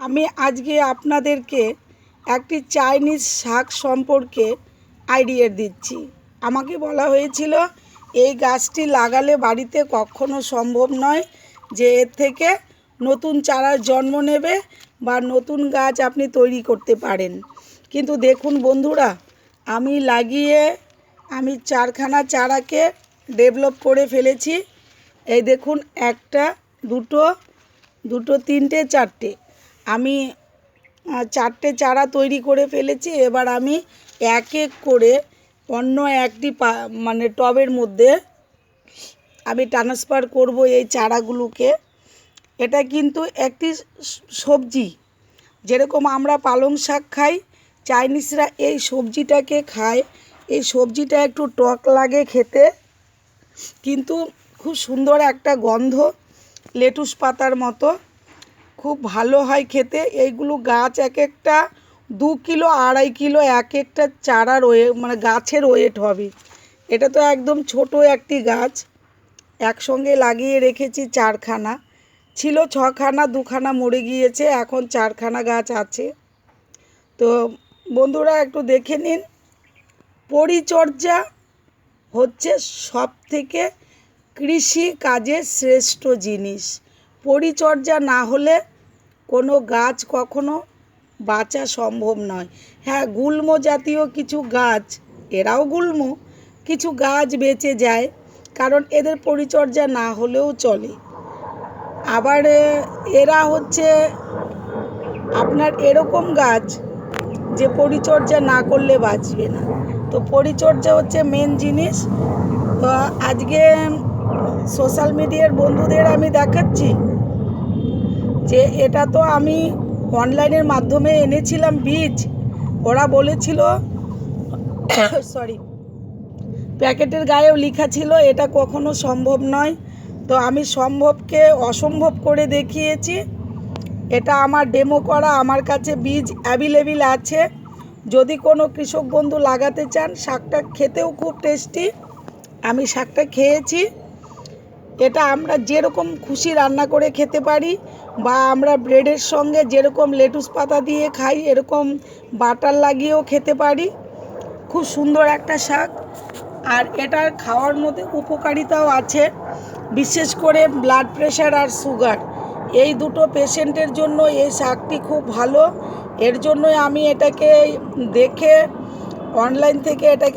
আমি আজকে আপনাদেরকে একটি চাইনিজ শাক সম্পর্কে আইডিয়া দিচ্ছি। আমাকে বলা হয়েছিল এই গাছটি লাগালে বাড়িতে কখনো সম্ভব নয় যে এর থেকে নতুন চারা জন্ম নেবে বা নতুন গাছ আপনি তৈরি করতে পারেন। কিন্তু দেখুন বন্ধুরা, আমি লাগিয়ে আমি চারখানা চারাকে ডেভেলপ করে ফেলেছি। এই দেখুন, একটা, দুটো, তিনটে, চারটে, আমি চারটে চারা তৈরি করে ফেলেছি। এবার আমি এক এক করে অন্য একটি মানে টবের মধ্যে আমি ট্রান্সফার করব এই চারাগুলোকে। এটা কিন্তু একটি সবজি, যেরকম আমরা পালং শাক খাই, চাইনিজরা এই সবজিটাকে খায়। এই সবজিটা একটু টক লাগে খেতে, কিন্তু খুব সুন্দর একটা গন্ধ, লেটুস পাতার মতো, খুব ভালো হয় খেতে। এইগুলো গাছ এক একটা 2 কিলো 2.5 কিলো এক একটা চারার মানে গাছের ওয়েট হবে। এটা তো একদম ছোট একটি গাছ। একসঙ্গে লাগিয়ে রেখেছি চারখানা, ছিল 6খানা, 2খানা মরে গিয়েছে, এখন 4খানা গাছ আছে। তো বন্ধুরা একটু দেখে নিন, পরিচর্যা হচ্ছে সবথেকে কৃষি কাজের শ্রেষ্ঠ জিনিস। পরিচর্যা না হলে কোনো গাছ কখনো বাঁচা সম্ভব নয়। হ্যাঁ, গুল্ম জাতীয় কিছু গাছ, এরাও গুল্ম, কিছু গাছ বেঁচে যায় কারণ এদের পরিচর্যা না হলেও চলে। আবার এরা হচ্ছে আপনার এরকম গাছ যে পরিচর্যা না করলে বাঁচবে না। তো পরিচর্যা হচ্ছে মেন জিনিস। তো আজকে সোশ্যাল মিডিয়ার বন্ধুদের আমি দেখাচ্ছি যে এটা তো আমি অনলাইনের মাধ্যমে এনেছিলাম বীজ। ওরা বলেছিল প্যাকেটের গায়েও লেখা ছিল এটা কখনো সম্ভব নয়। তো আমি সম্ভবকে অসম্ভব করে দেখিয়েছি। এটা আমার ডেমো করা, আমার কাছে বীজ অ্যাভেলেবেল আছে। যদি কোনো কৃষক বন্ধু লাগাতে চান, শাকটা খেতেও খুব টেস্টি, আমি শাকটা খেয়েছি। এটা আমরা যেরকম খুশি রান্না করে খেতে পারি, বা আমরা ব্রেডের সঙ্গে যেরকম লেটুস পাতা দিয়ে খাই, এরকম বাটার লাগিয়েও খেতে পারি। খুব সুন্দর একটা শাক, আর এটার খাওয়ার মধ্যে উপকারিতাও আছে। বিশেষ করে ব্লাড প্রেশার আর সুগার, এই দুটো পেশেন্টের জন্য এই শাকটি খুব ভালো। এর জন্যই আমি এটাকে দেখে অনলাইন থেকে এটাকে